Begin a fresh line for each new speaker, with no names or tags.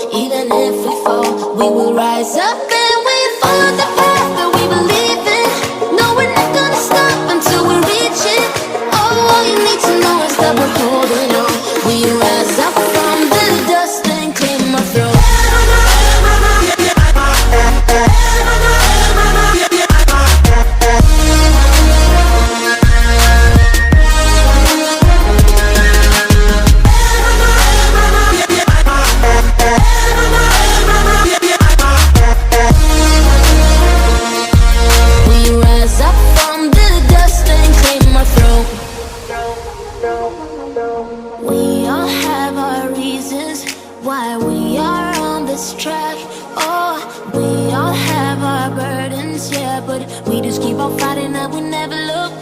Even if we fall, we will rise up and we follow the path that we believe in. No, we're not gonna stop until we reach it. All you need to know is that we're holding on. We rise up from the dust and claim our throne. We all have our reasons why we are on this track. Oh, we all have our burdens, yeah, but we just keep on fighting and we never look